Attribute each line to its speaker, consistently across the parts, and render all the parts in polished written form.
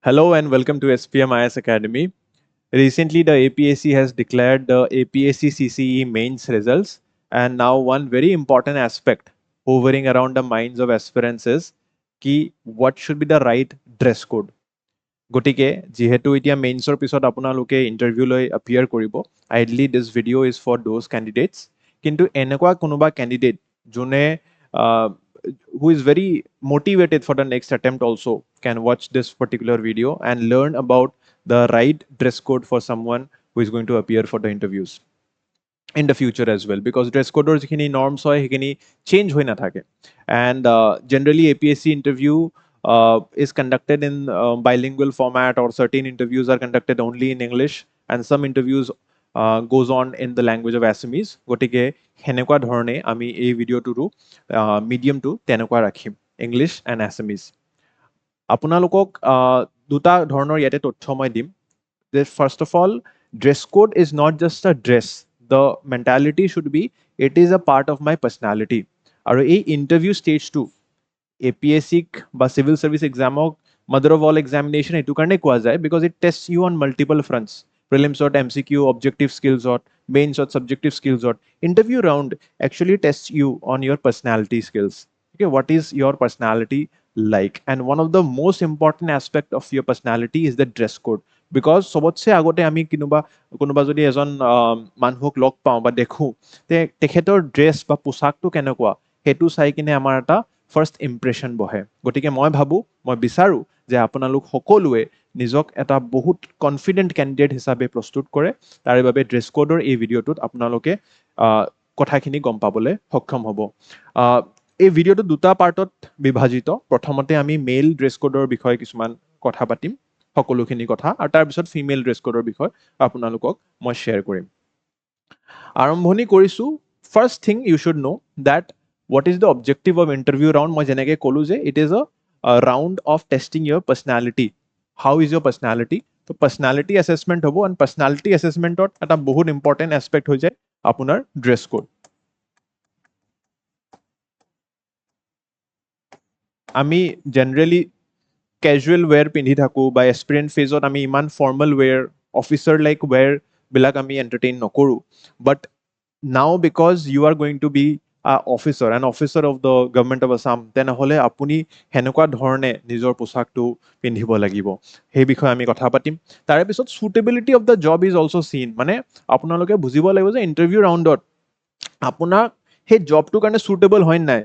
Speaker 1: Hello and welcome to SPM IAS Academy. Recently, the APSC has declared the APSC CCE mains results, and now one very important aspect hovering around the minds of aspirants is ki what should be the right dress code. গতিকে যিহেতু এতিয়া মেইনছৰ পিছত আপোনালোকে ইণ্টাৰভিউলৈ appear কৰিব idly দিছ ভিডিঅ' is for those candidates কিন্তু এনেকুৱা কোনোবা কেণ্ডিডেট যোনে who is very motivated for the next attempt also can watch this particular video and learn about the right dress code for someone who is going to appear for the interviews in the future as well, because dress code or jikhini norms hoy hikini change hoi na thake. And generally APSC interview is conducted in bilingual format, or certain interviews are conducted only in English and some interviews goes on in the language of Assamese. Gotike henekwa dhorone ami ei video to medium to tenekwa rakhim, English and Assamese. আপোনালোকক দুটা ধৰণৰ ইয়াতে তথ্য মই দিম. First of all, dress code is not just a dress. The mentality should be it is a part of my personality. আৰু এই interview stage 2 APSC বা civil service exam mother of all examination এইটো কাৰণে কোৱা যায় because it tests you on multiple fronts. Prelims or MCQ, objective skills or mains or subjective skills or interview round actually tests you on your personality skills. Okay, what is your personality like? And one of the most important aspect of your personality is the dress code. Because সবতছে আগতে আমি কোনোবা যদি এজন মানুহক log পাওঁ বা দেখো তেখেতৰ ড্ৰেছ বা পোচাকটো কেনেকুৱা সেইটো চাই কিনে আমাৰ এটা ফাৰ্ষ্ট ইম্প্ৰেশ্যন বহে. গতিকে মই ভাবোঁ, মই বিচাৰোঁ যে আপোনালোক সকলোৱে নিজক এটা বহুত কনফিডেণ্ট কেণ্ডিডেট হিচাপে প্ৰস্তুত কৰে. তাৰে বাবে ড্ৰেছ কোডৰ এই ভিডিঅ'টোত আপোনালোকে কথাখিনি গম পাবলৈ সক্ষম হ'ব. এই ভিডিঅ'টো দুটা পাৰ্টত বিভাজিত. প্ৰথমতে আমি মেইল ড্ৰেছ কোডৰ বিষয়ে কিছুমান কথা পাতিম, সকলোখিনি কথা, আৰু তাৰপিছত ফিমেল ড্ৰেছ কোডৰ বিষয়ে আপোনালোকক মই শ্বেয়াৰ কৰিম. আৰম্ভণি কৰিছোঁ. ফাৰ্ষ্ট থিং ইউ শুড ন' that what is the objective of interview round. মই যেনেকৈ ক'লোঁ যে it is a round of testing your personality. How is your personality? তো personality assessment হ'ব, and personality assessmentত এটা বহুত important aspect হৈ যায় আপোনাৰ dress code. আমি generally casual wear পিন্ধি থাকোঁ বা aspirant phase-ত আমি ইমান formal wear, officer like wear বিলাক আমি entertain নকৰোঁ. But now because you are going to be an officer of the government of Assam, তেনেহ'লে আপুনি সেনেকুৱা ধৰণে নিজৰ পোচাকটো পিন্ধিব লাগিব. সেই বিষয়ে আমি কথা পাতিম. তাৰে পিছত suitability of the job is also seen. মানে আপোনালোকে বুজিব লাগিব যে ইণ্টাৰভিউ ৰাউণ্ডত আপোনাক সেই জবটোৰ কাৰণে suitable হয় নাই.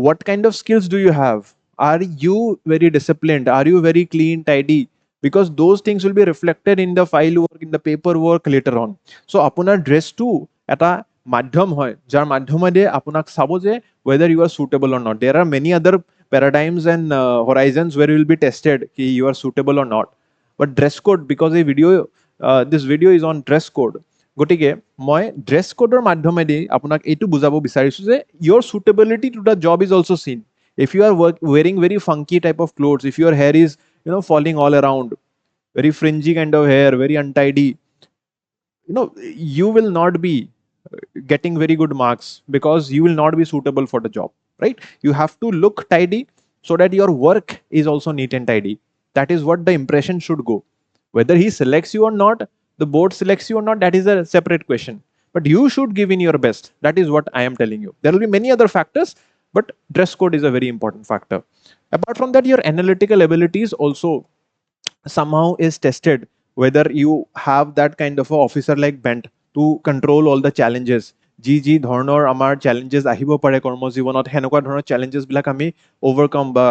Speaker 1: What kind of skills do you have? Are you very disciplined? Are you very clean, tidy? Because those things will be reflected in the file work, in the paperwork later on. So আপোনাৰ ড্ৰেছটো এটা মাধ্যম হয় যাৰ মাধ্যমেৰে আপোনাক চাব যে whether you are suitable or not. There are many other paradigms and horizons where you will be tested ki you are suitable or not. But dress code, because this video is on dress code. গতিকে মই dress কোডৰ মাধ্যমেদি আপোনাক এইটো বুজাব বিচাৰিছোঁ যে your suitability to the job is also seen. If you are wearing very funky type of clothes, if your hair is falling all around, very fringy kind of hair, very untidy, you will not be getting very good marks because you will not be suitable for the job, right? You have to look tidy so that your work is also neat and tidy. That is what the impression should go. Whether he selects you or not, the board selects you or not, that is a separate question. But you should give in your best. That is what I am telling you. There will be many other factors, but dress code is a very important factor. Apart from that, your analytical abilities also somehow is tested, whether you have that kind of a officer like bent to control all the challenges. যি ধৰণৰ আমাৰ challenges আহিব পাৰে কৰ্মজীৱনত, সেনেকুৱা ধৰণৰ challenges বিলাক আমি overcome বা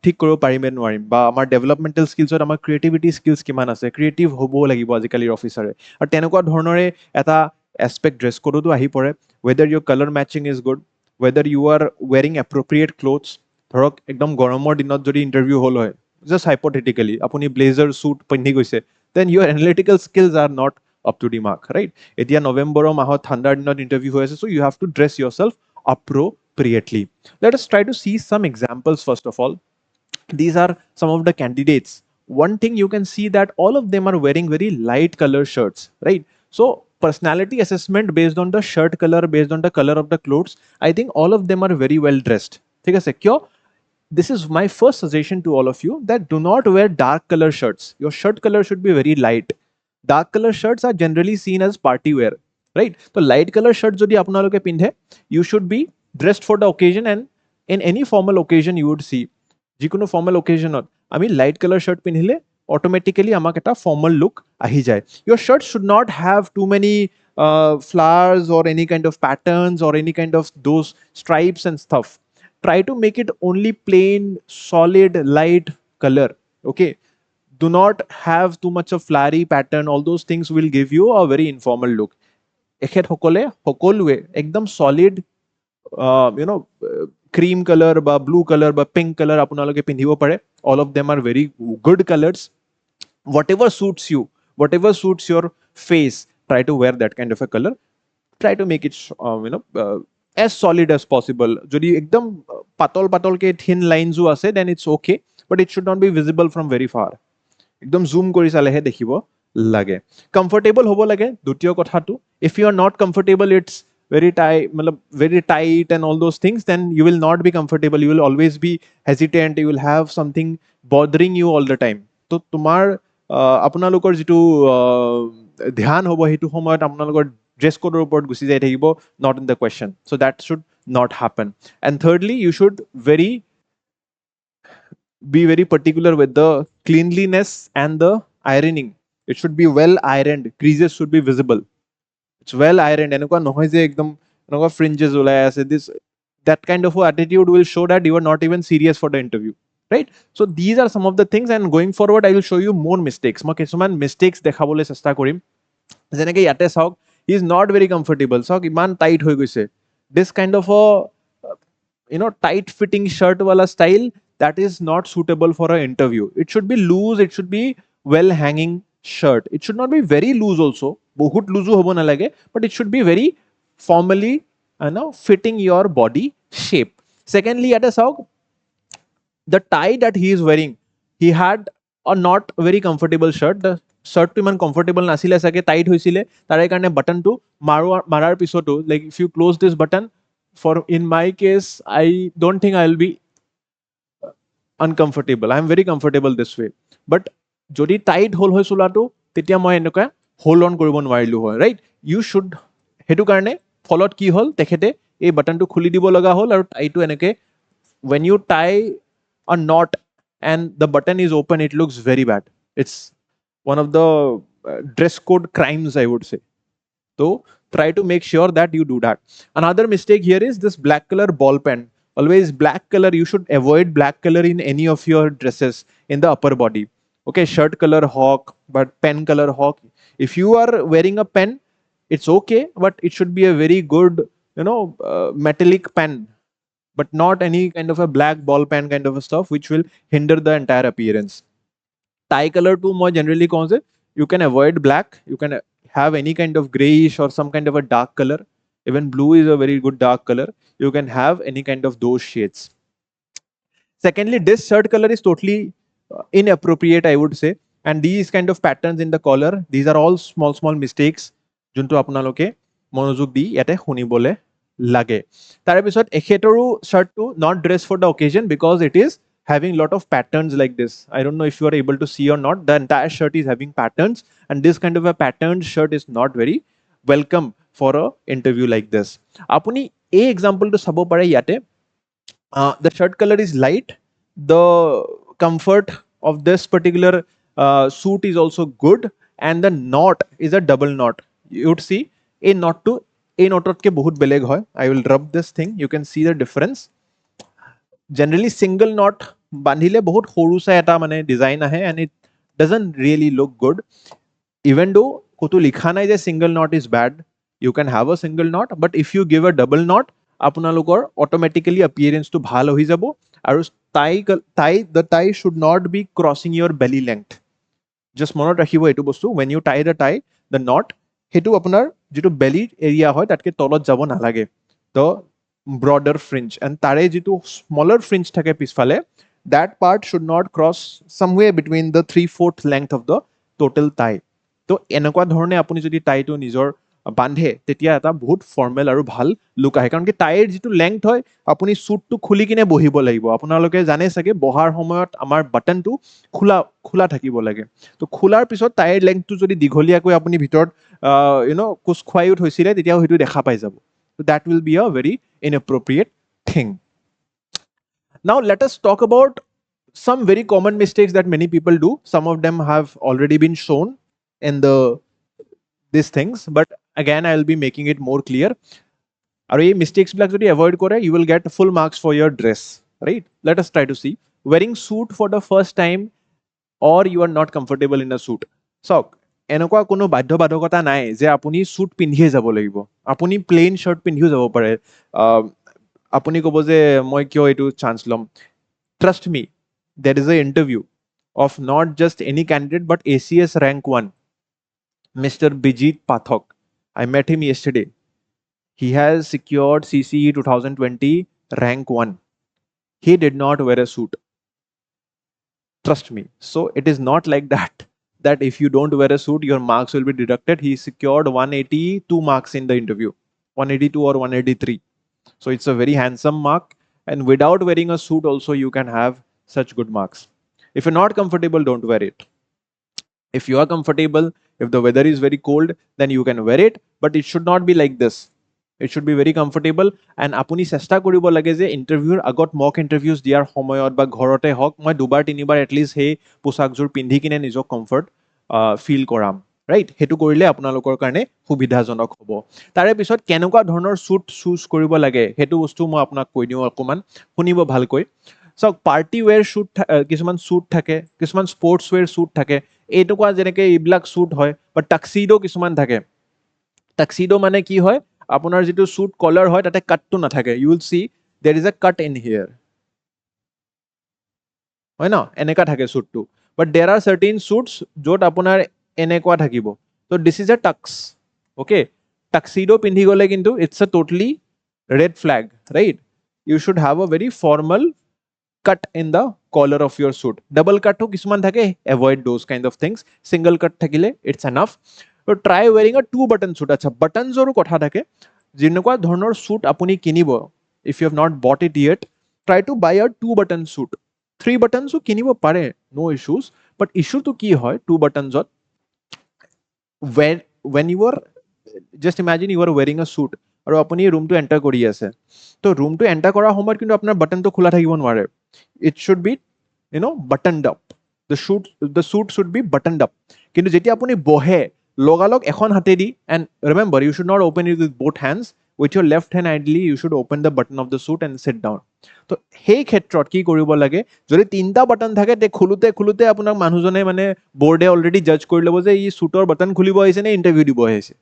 Speaker 1: ঠিক কৰিব পাৰিমে নোৱাৰিম, বা আমাৰ ডেভেলপমেণ্টেল স্কিলছত আমাৰ ক্ৰিয়েটিভিটি স্কিলছ কিমান আছে, ক্ৰিয়েটিভ হ'ব লাগিব আজিকালিৰ অফিচাৰে, আৰু তেনেকুৱা ধৰণৰে এটা এছপেক্ট ড্ৰেছ কোডতো আহি পৰে. whether your color matching is good, whether you are wearing appropriate clothes. ধৰক একদম গৰমৰ দিনত যদি ইণ্টাৰভিউ হ'ল হয়, just hypothetically আপুনি ব্লেজাৰ স্যুট পিন্ধি গৈছে, then your analytical skills are not up to the mark, right? এতিয়া নৱেম্বৰৰ মাহত ঠাণ্ডাৰ দিনত ইণ্টাৰভিউ হৈ আছে, so you have to dress yourself appropriately. Let us try to see some examples first of all. These are some of the candidates. One thing you can see that all of them are wearing very light color shirts, right? So personality assessment based on the shirt color, based on the color of the clothes, I think all of them are very well dressed. ঠিক আছে, কিয়? this is my first suggestion to all of you, that do not wear dark color shirts. Your shirt color should be very light. Dark color shirts are generally seen as party wear, right? So light color shirt jodi apnaloke pindhe, you should be dressed for the occasion, and in any formal occasion you would see, যিকোনো formal অকেজনত আমি light colour shirt পিন্ধিলে automatically আমাক এটা formal look আহি যায়. Your shirt should not have too many flowers or any kind of patterns or any kind of those stripes and stuff. Try to make it only plain, solid, light color. Okay, do not have too much of flowery pattern. All those things will give you a very informal look. এখেত সকলে সকলোৱে একদম solid cream color বা blue color বা pink color আপোনালোকে পিন্ধিব পাৰে. All of them are very good colors. Whatever suits you, whatever suits your face, try to wear that kind of a color. Try to make it as solid as possible. যদি একদম পাতল পাতলকে thin lines ও আছে, then it's okay, but it should not be visible from very far. একদম zoom কৰি চালেহে দেখিব লাগে. Comfortable হ'ব লাগে দ্বিতীয় কথাটো. If you are not comfortable, it's very tight and all those things, then you will not be comfortable. You will always be hesitant. You will have something bothering you all the time. তো তোমাৰ আপোনালোকৰ যিটো ধ্যান হ'ব সেইটো সময়ত আপোনালোকৰ dress কোডৰ ওপৰত গুচি যাই থাকিব, not in the question. So that should not happen. And thirdly, you should be very particular with the cleanliness and the ironing. It should be well ironed. Creases should be visible. It's well ironed. এনেকুৱা নহয় যে একদম এনেকুৱা fringes ওলাই আছে. That kind of attitude will show that you are not even serious for the interview, right? So these are some of the things, and going forward I will show you more mistakes. মই কিছুমান mistakes দেখাবলৈ চেষ্টা কৰিম. যেনেকৈ ইয়াতে চাওক, he is not very comfortable. চাওক ইমান tight হৈ গৈছে. This kind of a tight fitting shirt wala style, that is not suitable for an interview. It should be loose. It should be well hanging shirt. It should not be very loose also. বহুত লুজো হ'ব নালাগে, but it should be very formally fitting your body shape. Secondly, at a saw the tie that he is wearing, he had a not very comfortable shirt. The shirt to iman comfortable nasile sake, tight hoisile, tare karone button to marar pisoto, like if you close this button, for in my case I don't think I'll be uncomfortable. I'm very comfortable this way, but jodi tight hole hoy sulato tetia moi enuka hold on কৰিব নোৱাৰিলো হয়, right? You should হেতু কাৰণে ফলত কি হল, তেখেতে এই বাটনটো খুলি দিব লগা হল, আৰু টাইটো এনেকে when you tie a knot and the button is open, it looks very bad. It's one of the dress code crimes, I would say. So try to make sure that you do that. Another mistake here is this black color ball pen. Always black color, you should avoid black color in any of your dresses in the upper body. Okay, shirt color hawk, but pen color hawk. If you are wearing a pen, it's okay, but it should be a very good metallic pen, but not any kind of a black ball pen kind of a stuff which will hinder the entire appearance. Tie color too, more generally concept, you can avoid black. You can have any kind of grayish or some kind of a dark color. Even blue is a very good dark color. You can have any kind of those shades. Secondly, this shirt color is totally inappropriate, I would say. And these kind of patterns in the collar, these are all small mistakes junto apnaloke monojog di yate hunibole lage. Tare pisot ekhetoru shirt to not dress for the occasion because it is having lot of patterns like this. I don't know if you are able to see or not. The entire shirt is having patterns, and this kind of a patterned shirt is not very welcome for a interview like this. Apuni a example to sabo pare yate. The shirt color is light. The comfort of this particular suit is also good, and the knot is a double knot. You would see a knot to a knot ke bahut beleg hoy. I will rub this thing. You can see the difference. Generally single knot bandhile bahut horu sa eta mane design ahe, and it doesn't really look good. Even though kotu likha nai je single knot is bad, you can have a single knot, but if you give a double knot, আপোনালোকৰ automatically appearance to bhal hoyi jabo. Aru the tie should not be crossing your belly length. Just monot rakhibo etu bostu, when you tie the knot, hetu apunar jitu belly area hoy tatke tolot jabo nalage, the broader fringe, and tare jitu smaller fringe thake pisfale, that part should not cross somewhere between the 3/4 length of the total tie. To enekwa dhorone apuni jodi tie to nijor বান্ধে তেতিয়া এটা বহুত formal আৰু ভাল look আহে কাৰণ কি টাইৰ যিটো লেংথ হয় আপুনি স্যুটটো খুলি কিনে বহিব লাগিব আপোনালোকে জানে চাগে বহাৰ সময়ত আমাৰ বাটনটো খোলা খোলা থাকিব লাগে তো খোলাৰ পিছত টাইৰ লেংথটো যদি দীঘলীয়াকৈ আপুনি ভিতৰত কোচ খুৱাইও থৈছিলে তেতিয়াও সেইটো দেখা পাই যাব that will be a very inappropriate thing. Now let us talk about some very common mistakes that many people do. Some of them have already been shown in these things, but again I will be making it more clear. Are you mistakes black jodi avoid kore you will get full marks for your dress, right? Let us try to see. Wearing suit for the first time or you are not comfortable in a suit. So এনেকুৱা কোনো বাধ্যবাধকতা নাই যে আপুনি sweet পিন্ধিয়ে যাব লাগিব আপুনি প্লেইন শাৰ্ট পিন্ধিও যাব পাৰে আপুনি ক'ব যে মই কিয় এইটো চান্স ল'ম trust me that is a interview of not just any candidate but ACS rank 1 Mr. Bijit Pathak. I met him yesterday. He has secured CCE 2020 rank 1. He did not wear a suit. Trust me. So it is not like that if you don't wear a suit your marks will be deducted. He secured 182 marks in the interview, 182 or 183. So it's a very handsome mark, and without wearing a suit also you can have such good marks. If you're not comfortable, don't wear it. If you are comfortable, if the weather is very cold, then you can wear it, but it should not be like this. It should be very comfortable. And apuni chesta koribo lage je interview agot mock interviews diar homoyot ba ghorote hok moi dubar tinibar at least he posak jur pindhi kine nijok comfort feel koram, right? Hetu korile apnalokor karone subidhajonok hobo. Tare pisot kenuka dhoroner suit choose koribo lage hetu bostu moi apnak koi diu okoman shunibo bhalkoi. So party wear suit কিছুমান suit থাকে কিছুমান sports wear suit থাকে এইটোকুৱা যেনেকৈ এইবিলাক suit হয় বা tuxedo কিছুমান থাকে টাক্সিডো মানে কি হয় আপোনাৰ যিটো suit collar হয় তাতে কাটটো নাথাকে you will see there is a cut in here হয় না এনেকা থাকে suitটো but there are certain suits য'ত আপোনাৰ এনেকুৱা থাকিব so this is a tux okay tuxedo পিন্ধি গলে কিন্তু it's a totally red flag, right? You should have a very formal cut in the collar of your suit. Double cut ho kisuman thake avoid those kind of things. Single cut thakile it's enough. So try wearing a two button suit. Acha buttons oru kotha thake jinokwa dhonor suit apuni kinibo if you have not bought it yet try to buy a two button suit. Three buttons o kinibo pare no issues but issue to ki hoy two buttons ot when you are just imagine you are wearing a suit আৰু আপুনি ৰুমটো enter কৰি আছে তো ৰুমটো enter কৰাৰ সময়ত কিন্তু আপোনাৰ বাটনটো খোলা থাকিব নোৱাৰে it should be buttoned up. The suit should be buttoned up. কিন্তু যেতিয়া আপুনি বহে লগালগ এখন হাতেদি and remember you should not open it with both hands. With your left hand ideally you should open the button of the suit and sit down. তো সেই ক্ষেত্ৰত কি কৰিব লাগে যদি তিনটা বাটন থাকে তে খুলুতে খুলুতে আপোনাক মানুহজনে মানে বৰ্ডে অলৰেডি জাজ কৰি ল'ব যে ই সুটৰ বাটন খুলিব আহিছে নে ইণ্টাৰভিউ দিব আহিছে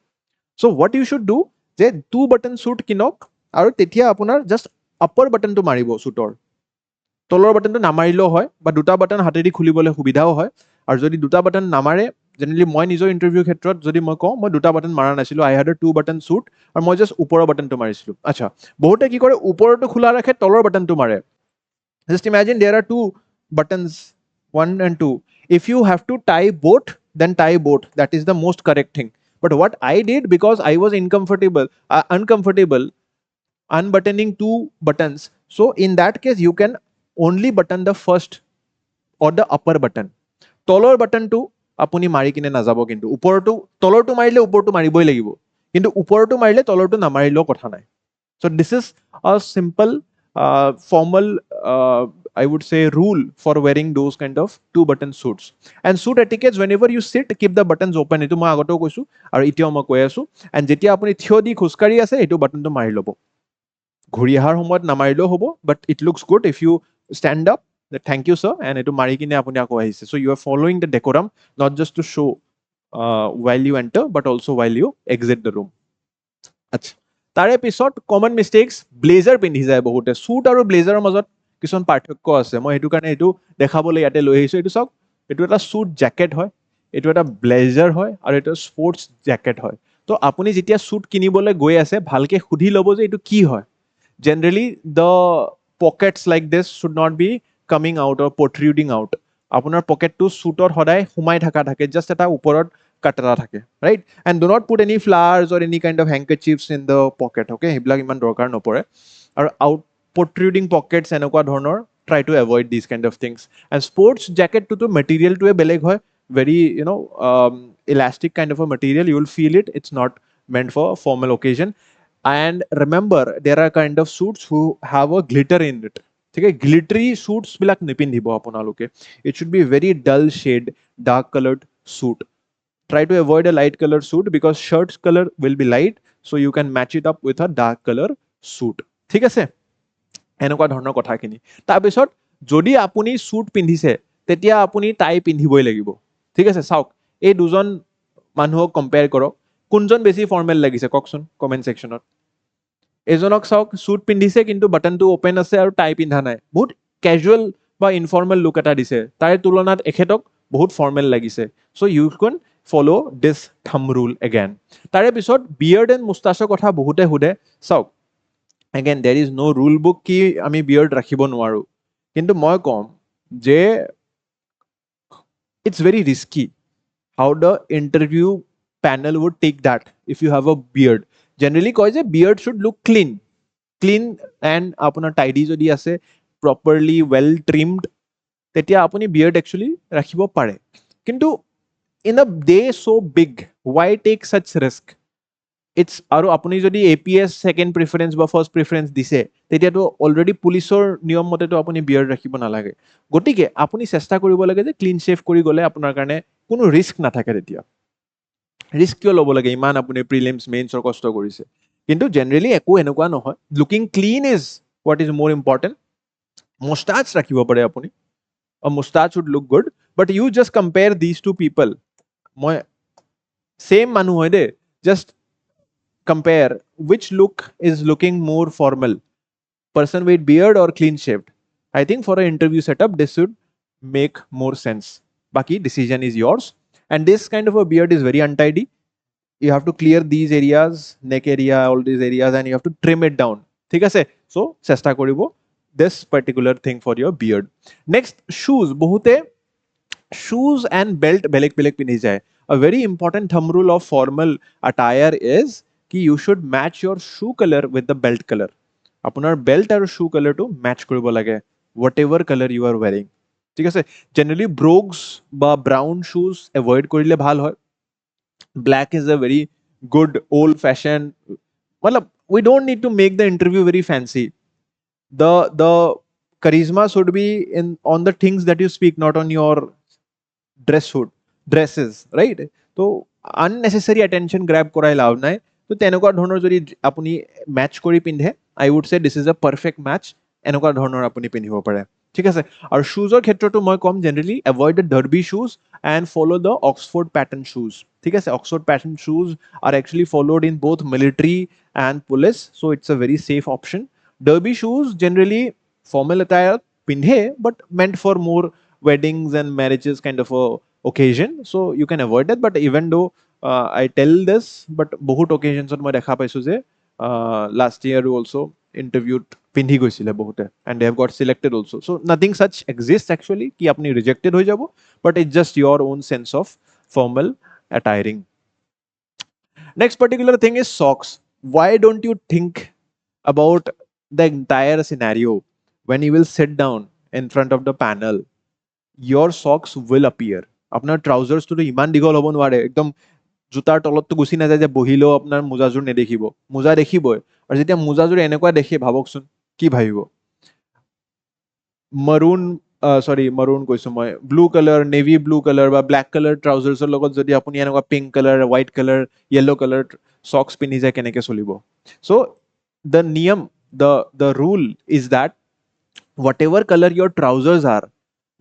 Speaker 1: so what you should do যে টু বাটন সুট কিনক আৰু তেতিয়া আপোনাৰ জাষ্ট আপাৰ বাটনটো মাৰিব সুটৰ তলৰ বাটনটো নামাৰিলেও হয় বা দুটা বাটন হাতেদি খুলিবলৈ সুবিধাও হয় আৰু যদি দুটা বাটন নামাৰে জেনেৰেলি মই নিজৰ ইণ্টাৰভিউ ক্ষেত্ৰত যদি মই কওঁ মই দুটা বাটন মাৰা নাছিলো I had a two button suit আৰু মই জাষ্ট ওপৰৰ বাটনটো মাৰিছিলো আচ্ছা বহুতে কি কৰে ওপৰটো খোলা ৰাখে তলৰ বাটনটো মাৰে just imagine there are two buttons 1 and 2 if you have to tie both then tie both that is the most correct thing but what I did because I was uncomfortable unbuttoning two buttons so in that case you can only button the first or the upper button তলৰ বাটনটো আপুনি মাৰি কিনে নাযাব কিন্তু ওপৰটো তলৰটো মাৰিলে ওপৰটো মাৰিবই লাগিব কিন্তু ওপৰটো মাৰিলে তলৰটো নামাৰিলেও কথা নাই so this is a simple formal I would say rule for wearing those kind of two button suits and suit etiquettes whenever you sit keep the buttons open etu moi agoto koisu aru itiao moi koi asu and jetia apuni thio di khuskari ase etu button to mari lobo ঘূৰি অহাৰ সময়ত নামাৰিলেও হ'ব but it looks good if you stand up thank you sir and etu mari kine apuni ako ahise so you are following the decorum not just to show while you enter but also while you exit the room acha তাৰে পিছত common mistakes blazer পিন্ধি যায় বহুতে suit আৰু ব্লেজাৰৰ মাজত কিছুমান পাৰ্থক্য আছে মই সেইটো কাৰণে এইটো দেখাবলৈ ইয়াতে লৈ আহিছো এইটো চাওক এইটো এটা সুট জেকেট হয় এইটো এটা ব্লেজাৰ হয় আৰু এটা স্পৰ্টছ জেকেট হয় তো আপুনি যেতিয়া সুট কিনিবলৈ গৈ আছে ভালকে সুধি ল'ব যে এইটো কি হয় generally the pockets like this should not be coming out or protruding out আপোনাৰ পকেটটো সুটৰ সদায় সোমাই থকা থাকে জাষ্ট এটা ওপৰত কাটৰা থাকে, right? And do not put any flowers or any kind of handkerchiefs in the pocket, okay? সেইবিলাক ইমান দৰকাৰ নপৰে। আৰু আউট প্ৰট্ৰুডিং পকেটছ এনেকুৱা ধৰণৰ, try to avoid this kind of things. And sports জেকেটটোতো মেটেৰিয়েলটোৱে বেলেগ হয়, very elastic kind of a material. You will feel it. It's not meant for a formal occasion. And remember, there are kind of suits who have a glitter in it. Okay, glittery suits bilak nipindhibo apunaloke. It should be very dull shade, dark colored suit. Try to avoid a light colored suit because shirt's color will be light, so you can match it up with a dark color suit. ঠিক আছে? এনেকুৱা ধৰণৰ কথাখিনি। তাৰপিছত যদি আপুনি suit পিন্ধিছে, তেতিয়া আপুনি টাই পিন্ধিবই লাগিব। ঠিক আছে? চাওক, এই দুজন মানুহক কম্পেয়াৰ কৰক, কোনজন বেছি ফৰ্মেল লাগিছে কওকচোন কমেণ্ট ছেকশ্যনত। এজনক চাওক, স্যুট পিন্ধিছে কিন্তু বাটনটো অপেন আছে আৰু টাই পিন্ধা নাই, বহুত কেজুৱেল বা ইনফৰ্মেল লুক এটা দিছে। তাৰে তুলনাত এখেতক বহুত ফৰ্মেল লাগিছে। চ' ইউ কেন ফ'ল' দিছ থাম ৰুল এগেইন। তাৰে পিছত বিয়াৰ্ড এণ্ড মুষ্টাছৰ কথা বহুতে সোধে। চাওক, এগেইন দেৰ ইজ ন' ৰুল বুক কি আমি বিয়াৰ্ড ৰাখিব নোৱাৰো, কিন্তু মই ক'ম যে it's very risky how the interview panel would take that if you have a beard. Generally কয় যে beard should look clean and আপোনাৰ tidy যদি আছে, properly well trimmed, তেতিয়া আপুনি beard actually ৰাখিব পাৰে। কিন্তু in a day so big, why take such risk? It's আৰু আপুনি যদি APS second preference বা first preference দিছে, তেতিয়াতো অলৰেডি পুলিচৰ নিয়ম মতেতো আপুনি বিয়াৰ্ড ৰাখিব নালাগে। গতিকে আপুনি চেষ্টা কৰিব লাগে যে ক্লিন শ্বেভ কৰি গ'লে আপোনাৰ কাৰণে কোনো ৰিস্ক নাথাকে। তেতিয়া ৰিস্ক কিয় ল'ব লাগে? ইমান আপুনি প্ৰিলিমছ মেইনছৰ কষ্ট কৰিছে। কিন্তু জেনেৰেলি একো এনেকুৱা নহয়। Looking clean is what is more important. Moustache ৰাখিব পাৰে আপুনি, moustache would look good, but you just compare these to people. মই ছেইম মানুহ হয় দেই, just compare which look is looking more formal, person with beard or clean shaved. I think for an interview setup this should make more sense. Baki decision is yours. And this kind of a beard is very untidy. You have to clear these areas, neck area, all these areas, and you have to trim it down. ঠিক আছে? So চেষ্টা কৰিব this particular thing for your beard. Next, shoes. বহুতে shoes and belt বেলেগ বেলেগ পিন্ধি যায়। A very important thumb rule of formal attire is कि you should match your shoe color with the belt color. আপোনাৰ belt আৰু shoe color টো match কৰিব লাগে, whatever color you are wearing. ঠিক আছে? Generally brogues বা brown shoes avoid কৰিলে ভাল হয়। Black is a very good old fashioned, well, we don't need to make the interview very fancy. The charisma should be in on the things that you speak, not on your dresses, right? So unnecessary attention grab কৰাই লাভ নাই। তো তেনেকুৱা ধৰণৰ যদি আপুনি মেচ কৰি পিন্ধে, I would চে this is a perfect Mech. এনেকুৱা ধৰণৰ আপুনি পিন্ধিব পাৰে। ঠিক আছে? আৰু শ্বুজৰ ক্ষেত্ৰতো মই ক'ম generally avoid the derby শ্বুজ and follow' the Oxford pattern শ্বুজ। ঠিক আছে? Oxford pattern শ্বুজ R actually followed in both military and police, so it's a very safe option. Derby shoes generally formal attire pindhe, but meant for more weddings and marriages kind of a occasion, so you can avoid that. But even though I tell this, but বহুত occasions মই দেখা পাইছো যে last year also interviewed পিন্ধি গৈছিলে বহুতে, and they have got selected also. So nothing such exists actually কি আপনি rejected হৈ যাব, but it's just your own sense of formal attiring. Next particular thing is socks. Why don't you think about the entire scenario when you will sit down in front of the panel? Your socks will appear. আপোনাৰ ট্ৰাউজাৰ্ছটো ইমান দীঘল হ'ব নোৱাৰে, একদম জোতাৰ তলততো Gucci নাযায় যে বহিলেও আপোনাৰ মোজাযোৰ নেদেখিব। মোজা দেখিবই। আৰু যেতিয়া মোজাযোৰ এনেকুৱা দেখে, ভাবকচোন কি ভাবিব? মাৰুন কৈছো মই, blue colour, navy blue colour বা ব্লেক কালাৰ ট্ৰাউজাৰ্ছৰ লগত যদি আপুনি এনেকুৱা pink colour, white colour, yellow colour socks পিন্ধি যায়, কেনেকে চলিব? চ' দ্য নিয়ম, the rule is that whatever color your trousers are,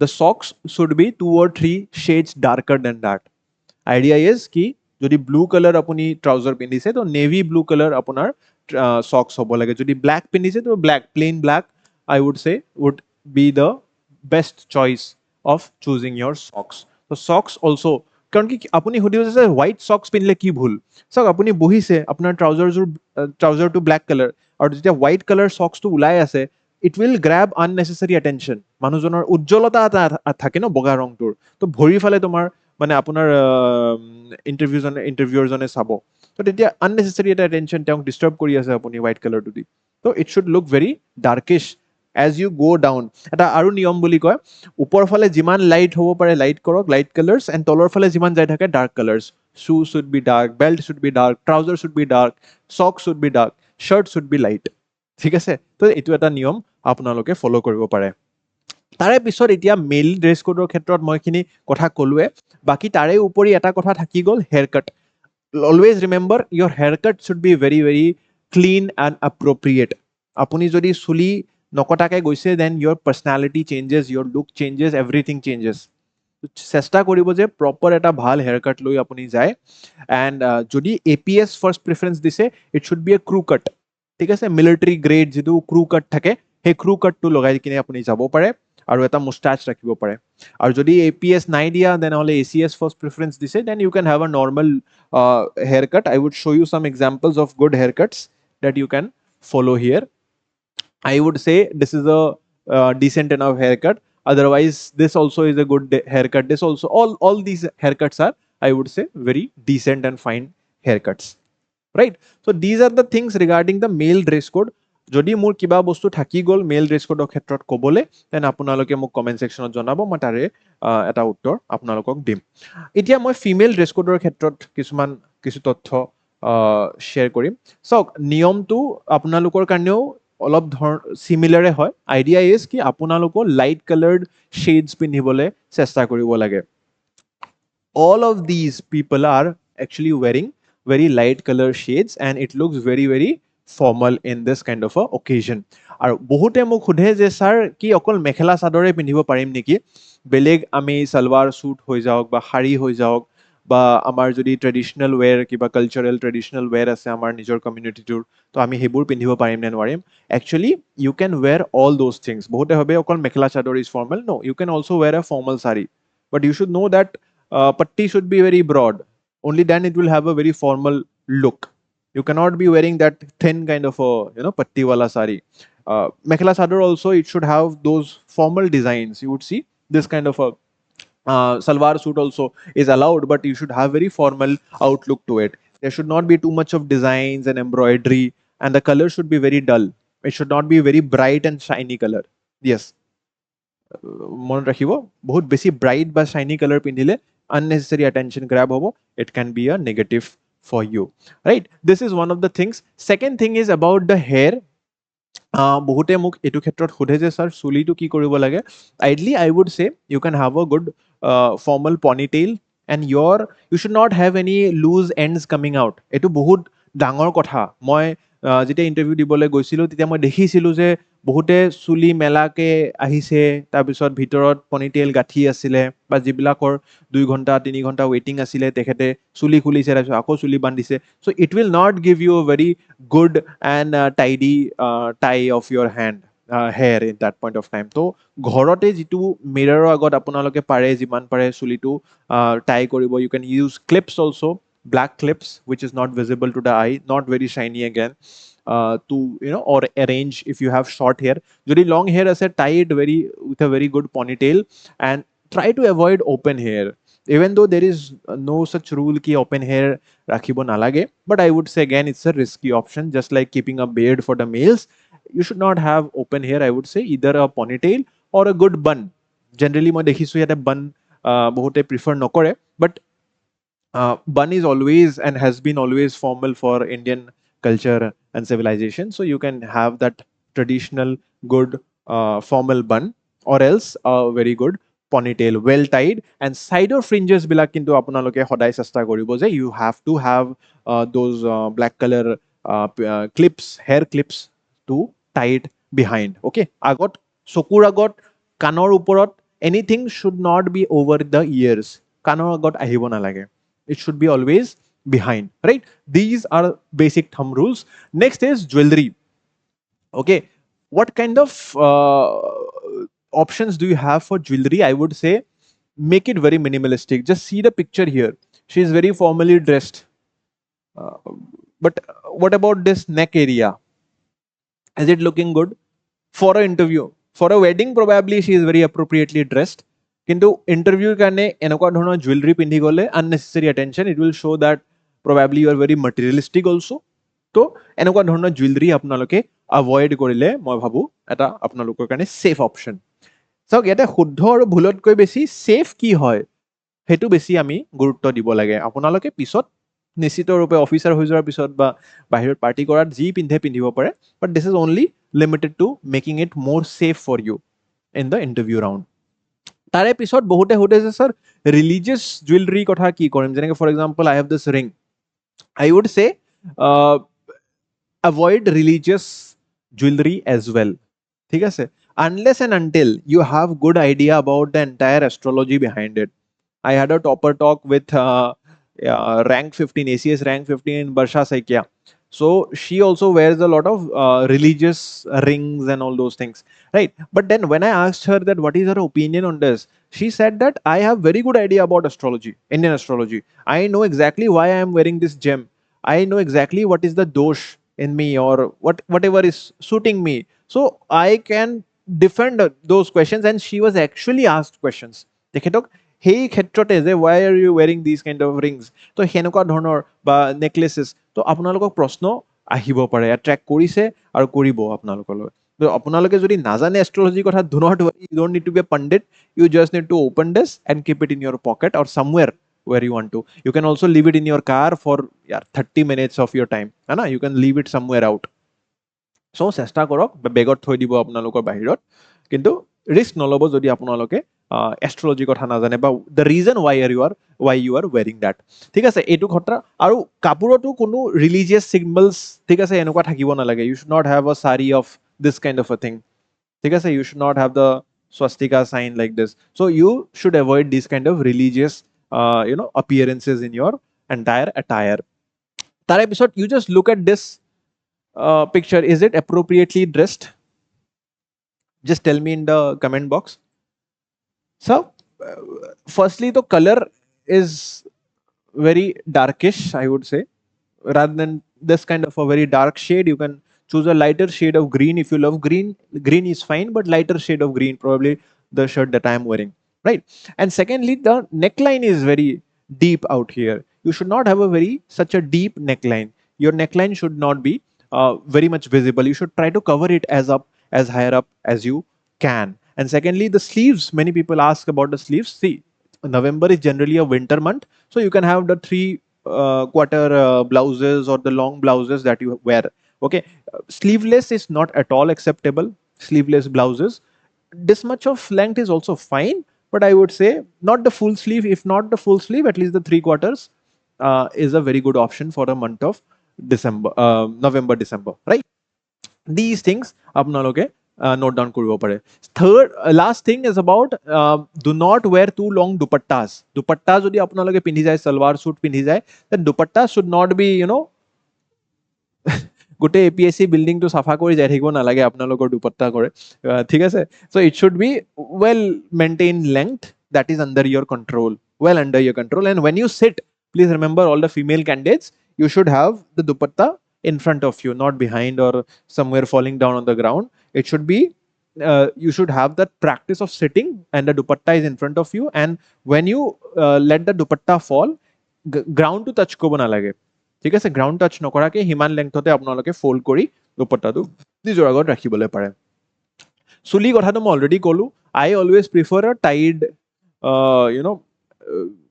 Speaker 1: the socks should be 2 or 3 shades darker than that. Idea is ki jodi blue color apuni trouser pindise to navy blue color apunar socks hobo lage. Jodi black pindise to black, plain black, I would say would be the best choice of choosing your socks. So socks also, কারণ কি আপুনি সুধিব যে white চক্স পিন্ধিলে কি ভুল? চাওক, আপুনি বহিছে, আপোনাৰ ট্ৰাউজাৰটো ব্লেক কালাৰ, আৰু যেতিয়া হোৱাইট কালাৰ চক্সটো ওলাই আছে, it will grab unnecessary attention. মানুহজনৰ উজ্জ্বলতা এটা থাকে ন বগা ৰংটোৰ, তো ভৰি ফালে তোমাৰ মানে আপোনাৰ ইণ্টাৰভিউজনে চাব, তো তেতিয়া আননেচেচাৰী এটা এটেনশ্যন তেওঁক ডিষ্টাৰ্ব কৰি আছে আপুনি হোৱাইট কালাৰটো দি। তো it should look very darkish as you go' down. এটা আৰু নিয়ম বুলি কয়, ওপৰ ফালে যিমান লাইট হ'ব পাৰে লাইট কৰক, লাইট কালাৰ্ছ, এণ্ড তলৰ ফালে যিমান যাই থাকে dark colours. Shoe should be dark, belt should be dark, trouser should be dark, sock should be dark, shirt should be light. ঠিক আছে, তো এইটো এটা নিয়ম আপোনালোকে ফ'ল' কৰিব পাৰে। তাৰে পিছত এতিয়া মেইল ড্ৰেছ কোডৰ ক্ষেত্ৰত মই এইখিনি কথা ক'লোৱে, বাকী তাৰে উপৰি এটা কথা থাকি গ'ল, হেয়াৰ কাট। অলৱেজ ৰিমেম্বাৰ ইয়ৰ hair cut should be very very clean and appropriate. আপুনি যদি চুলি নকটাকে গৈছে, দেন ইয়ৰ পাৰ্চনেলিটি চেঞ্জেছ, ইয়ৰ লুক চেঞ্জেছ, এভৰিথিং চেঞ্জেছ। চেষ্টা কৰিব যে প্ৰপাৰ এটা ভাল হেয়াৰ কাট লৈ আপুনি যায়। এণ্ড যদি APS ফাৰ্ষ্ট প্ৰিফাৰেঞ্চ দিছে, it should be a crew cut. ঠিক আছে, মিলিটাৰী গ্ৰেড যিটো ক্ৰু কাট থাকে, সেই ক্ৰু কাটটো লগাই কিনে আপুনি যাব পাৰে আৰু এটা মুষ্টাচ ৰাখিব পাৰে। আৰু যদি APS নাই দিয়া, তেনেহ'লে ACS ফাৰ্ষ্ট প্ৰিফাৰেঞ্চ দিছে, then you can have a normal haircut. I would show' you some examples of good haircuts that you can follow here. I would say this is a decent enough haircut. Otherwise, this also is a good haircut. This also, all these haircuts are, I would say, very decent and fine haircuts. Right? So these are the things regarding the male dress code. যদি মোৰ কিবা বস্তু থাকি গ'ল mail dress কোডৰ ক্ষেত্ৰত ক'বলৈ, তেন আপোনালোকে মোক কমেণ্ট ছেকশ্যনত জনাব, মই তাৰে এটা উত্তৰ আপোনালোকক দিম। এতিয়া মই ফিমেল ড্ৰেছ কোডৰ ক্ষেত্ৰত কিছু তথ্য শ্বেয়াৰ কৰিম। চাওক, নিয়মটো আপোনালোকৰ কাৰণেও অলপ চিমিলাৰে হয়। আইডিয়া ইজ কি আপোনালোকৰ লাইট কালাৰ্ড শ্বেডছ পিন্ধিবলৈ চেষ্টা কৰিব লাগে। All of these people are actually wearing very light color shades and it looks very very formal in this kind of a occasion. আৰু বহুতে মোক সোধে যে ছাৰ কি অকল মেখেলা চাদৰে পিন্ধিব পাৰিম নেকি, বেলেগ আমি সালৱাৰ স্যুট হৈ যাওক বা শাৰী হৈ যাওক, বা আমাৰ যদি ট্ৰেডিশ্যনেল ৱেৰ, কিবা কালচাৰেল ট্ৰেডিশ্যনেল ৱেৰ আছে আমাৰ নিজৰ কমিউনিটিটোৰ, তো আমি সেইবোৰ পিন্ধিব পাৰিম নে নোৱাৰিম। একচুৱেলি ইউ কেন ৱেৰ অল দ'জ থিংছ। বহুতে ভাবে অকল mekhela chador is formal. No, you can also' wear a formal sari, but you should know that patti should be very broad. Only then it will have a very formal look. You cannot be wearing that thin kind of a patti wala sari. Mekhela sador also, it should have those formal designs. You would see this kind of a salwar suit also is allowed, but you should have very formal outlook to it. There should not be too much of designs and embroidery, and the color should be very dull. It should not be very bright and shiny color. Yes, মনত ৰাখিব, বহুত বেছি bright বা Shiny colour পিন্ধিলে unnecessary attention grab hobo, it can be a negative for you. Right? This is one of the things. Second thing is about the hair. বহুতে মোক এইটো ক্ষেত্ৰত সোধে যে ছাৰ চুলিটো কি কৰিব লাগে। Ideally I would say you can have a good formal ponytail and you should not have any loose ends coming out. এইটো বহুত ডাঙৰ কথা। মই যেতিয়া ইণ্টাৰভিউ দিবলৈ গৈছিলোঁ, তেতিয়া মই দেখিছিলোঁ যে বহুতে চুলি মেলাকে আহিছে, তাৰপিছত ভিতৰত পনিটেইল গাঁঠি আছিলে, বা যিবিলাকৰ 2 ঘণ্টা 3 ঘণ্টা ৱেইটিং আছিলে, তেখেতে চুলি খুলিছে, তাৰপিছত আকৌ চুলি বান্ধিছে। So' it will not give you a very good and tidy tie of your hair in that point of time. তো ঘৰতে যিটো মিৰৰৰ আগত আপোনালোকে পাৰে যিমান পাৰে চুলিটো টাই কৰিব, ইউ কেন use clips also', black clips which is not visible to the eye, not very shiny again, to or arrange if you have short hair. Jodi long hair ase, tie it with a very good ponytail and try to avoid open hair. Even though there is no such rule ki open hair rakhibo nalage, but I would say again it's a risky option, just like keeping a beard for the males. You should not have open hair. I would say either a ponytail or a good bun. Generally মই দেখিছোঁ ইয়াতে bun বহুতে prefer নকৰে, but bun is always and has been always formal for Indian culture and civilization. So you can have that traditional good formal bun, or else a very good ponytail, well tied, and sider fringes bilak kintu apnaloke hoday chesta koribo je you have to have those black color clips, hair clips to tie it behind. Okay, agot sokur agot kanor uporot, anything should not be over the ears. Kanor agot ahibo nalage. It should be always behind. Right? These are basic thumb rules. Next is jewelry. Okay, what kind of options do you have for jewelry? I would say make it very minimalistic. Just see the picture here. She is very formally dressed. But what about this neck area? Is it looking good? For an interview, for a wedding, probably she is very appropriately dressed. কিন্তু ইণ্টাৰভিউৰ কাৰণে এনেকুৱা ধৰণৰ jewellery পিন্ধি গ'লে unnecessary attention, it will show that probably you are very materialistic also. তো এনেকুৱা ধৰণৰ jewellery আপোনালোকে এভইড কৰিলে মই ভাবোঁ এটা আপোনালোকৰ কাৰণে ছেফ অপশ্যন। চাওক ইয়াতে শুদ্ধ আৰু ভুলতকৈ বেছি ছেফ কি হয় সেইটো বেছি আমি গুৰুত্ব দিব লাগে। আপোনালোকে পিছত নিশ্চিত ৰূপে অফিচাৰ হৈ যোৱাৰ পিছত বা বাহিৰত পাৰ্টি কৰাত যি পিন্ধিব পাৰে, but this is only limited to making it more safe for you in the interview round. তাৰে পিছত বহুতে সোধে যে ছাৰ ৰিলিজিয়াছ জুৱেলাৰী কথা কি কৰিম, যেনেকৈ for example I have this ring, I would say avoid religious jewelry as well. ঠিক আছে, unless and until you have good idea about the entire astrology behind it. I had a topper talk with rank 15 ACS rank 15 Barsha Saikia. So she also wears a lot of religious rings and all those things, right? But then when I asked her that what is her opinion on this, she said that I have very good idea about astrology, Indian astrology. I know exactly why I am wearing this gem. I know exactly what is the dosh in me or whatever is suiting me. So I can defend those questions, and she was actually asked questions. তেখেতক সেই ক্ষেত্ৰতে যে why are you wearing these kind of rings, তো সেনেকুৱা ধৰণৰ বা নেকলেচেছ, তো আপোনালোকক প্ৰশ্ন আহিব পাৰে, এট্ৰেক্ট কৰিছে আৰু কৰিব আপোনালোকলৈ। তো আপোনালোকে যদি নাজানে এষ্ট্ৰলজিৰ কথা, do not worry, you don't need to be a pandit, you just need to open this and keep it in your pocket or somewhere where you want to. You can also leave it in your car for 30 minutes of your time, है ना, you can leave it somewhere out. So চেষ্টা কৰক বেগত থৈ দিব আপোনালোকৰ বাহিৰত, কিন্তু ৰিস্ক নল'ব যদি আপোনালোকে এষ্ট্ৰলজিৰ কথা নাজানে বা the reason why you are wearing that. ঠিক আছে, এইটো কথা। আৰু কাপোৰতো কোনো ৰিলিজিয়াছ চিম্বলছ, ঠিক আছে, এনেকুৱা থাকিব নালাগে। You should not have a sari of this kind of a thing, ঠিক আছে, you should not have the swastika sign like this. So you should avoid these kind of religious appearances in your entire attire. Tare episode, you just look at this picture, is it appropriately dressed? Just tell me in the comment box. So firstly, the color is very darkish, I would say. Rather than this kind of a very dark shade, you can choose a lighter shade of green. If you love green, green is fine, but lighter shade of green, probably the shirt that I am wearing, right? And secondly, the neckline is very deep out here. You should not have a such a deep neckline. Your neckline should not be very much visible. You should try to cover it as higher up as you can. And secondly, the sleeves, many people ask about the sleeves. See, November is generally a winter month, so you can have the 3/4 blouses or the long blouses that you wear. Okay, sleeveless is not at all acceptable. Sleeveless blouses, this much of length is also fine, but I would say not the full sleeve. If not the full sleeve, at least the 3/4 is a very good option for a month of December, November, December, right? These things আপোনালোকে note down কৰিব পাৰে। Third, last thing is about do not wear too long dupattas. Dupatta যদি আপোনালোকে পিন্ধি যায়, salwar suit পিন্ধি যায়, then dupatta should not be, গোটেই APSC বিল্ডিংটো চাফা কৰি যাই থাকিব নালাগে আপোনালোকৰ দুপাট্টা কৰে, ঠিক আছে? So it should be well maintained length that is under your control, well under your control. And when you sit, please remember, all the female candidates, you should have the dupatta in front of you, not behind or somewhere falling down on the ground. It should be you should have that practice of sitting and the dupatta is in front of you, and when you let the dupatta fall, ground to touch kobo na lage, ঠিক আছে? Ground touch নকৰাকে সিমান লেংথতে আপোনালোকে fold কৰি দুপট্টাটো নিজৰ আগত ৰাখিবলৈ পাৰে। চুলি কথাটো মই অলৰেডি ক'লো, I always prefer a tidy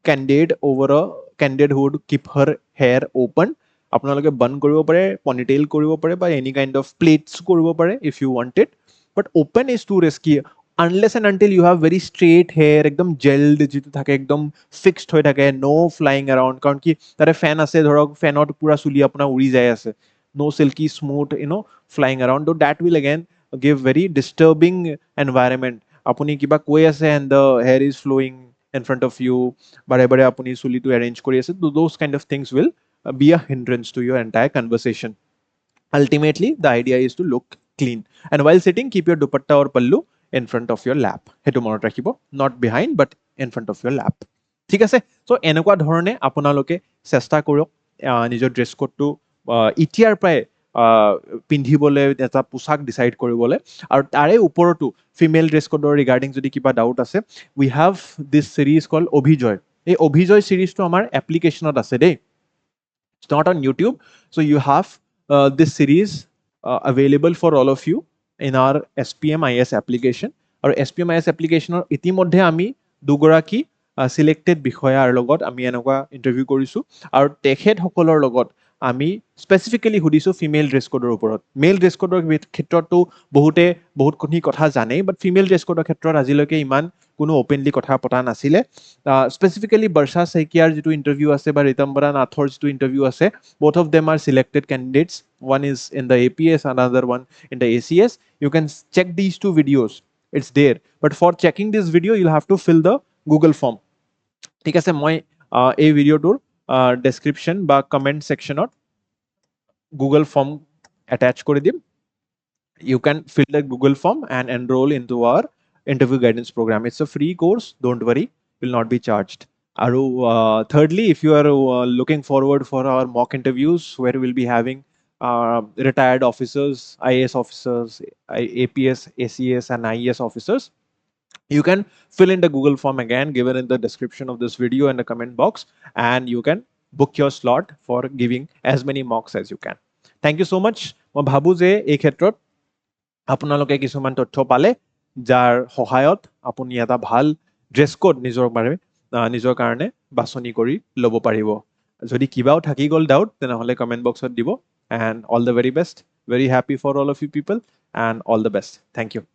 Speaker 1: candidate over a candidate who would keep her hair open. আপোনালোকে বন কৰিব পাৰে, পনিটেইল কৰিব পাৰে, বা এনি কাইণ্ড অফ প্লেটছ কৰিব পাৰে if you want it, but open is too risky. Unless and until you have very straight hair, একদম জেল্ড যিটো থাকে, একদম ফিক্সড হৈ থাকে, no flying around, কাৰণ কি তাৰে ফেন আছে, ধৰক ফেনত পুৰা চুলি আপোনাৰ উৰি যাই আছে, no silky smooth flying around, though that will again give very disturbing environment. আপুনি কিবা কৈ আছে and the hair is flowing in front of you, বাৰে বাৰে আপুনি চুলিটো arrange কৰি আছে, those kind of things will be a hindrance to your entire conversation. Ultimately, the idea is to look clean. And while sitting, keep your dupatta or pallu in front of your lap. Hetu monot rakhibo, not behind but in front of your lap. ঠিক আছে? So এনেকুৱা ধৰণে আপোনালোকে চেষ্টা কৰক নিজৰ dress কোডটো এতিয়াৰ পৰাই পিন্ধিবলৈ এটা পোছাক ডিচাইড কৰিবলৈ আৰু তাৰে ওপৰতো ফিমেল ড্ৰেছ কোডৰ ৰিগাৰ্ডিং যদি কিবা ডাউট আছে উই হেভ দিছ চিৰিজ কল অভিজয় এই অভিজয় চিৰিজটো আমাৰ এপ্লিকেশ্যনত আছে দেই It's not on YouTube. So you have this series available for all of you in our SPM IAS application. Our SPM IAS application ইতিমধ্যে আমি দুগৰাকী সিলেক্টেড বিষয়াৰ লগত আমি এনেকুৱা ইণ্টাৰভিউ কৰিছোঁ আৰু তেখেতসকলৰ লগত আমি স্পেচিফিকেলি সুধিছোঁ ফিমেল ড্ৰেছ কোডৰ ওপৰত মেল ড্ৰেছ কোডৰ ক্ষেত্ৰতো বহুতখিনি কথা জানেই বাট ফিমেল ড্ৰেছ কোডৰ ক্ষেত্ৰত আজিলৈকে ইমান কোনো অপেনলি কথা পতা নাছিলে স্পেচিফিকেলি বৰ্ষা শইকীয়াৰ যিটো ইণ্টাৰভিউ আছে বা ৰিতম্বৰা নাথৰ যিটো ইণ্টাৰভিউ আছে both of them are selected candidates one is in the APS another one in the ACS you can check these two videos it's there but for checking this video you'll have to fill the Google form ঠিক আছে মই এই ভিডিঅ'টোৰ description বা comment ছেকশ্যনত Google form attach কৰি দিম you can fill the Google form and enroll into our interview guidance program it's a free course don't worry will not be charged Aru, thirdly if you are looking forward for our mock interviews where we'll be having retired officers IAS officers APS ACS and IES officers you can fill in the Google form again given in the description of this video and the comment box and you can book your slot for giving as many mocks as you can thank you so much মই ভাবো যে এই ক্ষেত্ৰত আপোনালোকে কিছুমান তথ্য পালে যাৰ সহায়ত আপুনি এটা ভাল ড্ৰেছ কোড নিজৰ কাৰণে বাছনি কৰি ল'ব পাৰিব যদি কিবাও থাকি গ'ল ডাউট তেনেহ'লে কমেণ্ট বক্সত দিব and all the very best very happy for all of you people and all the best thank you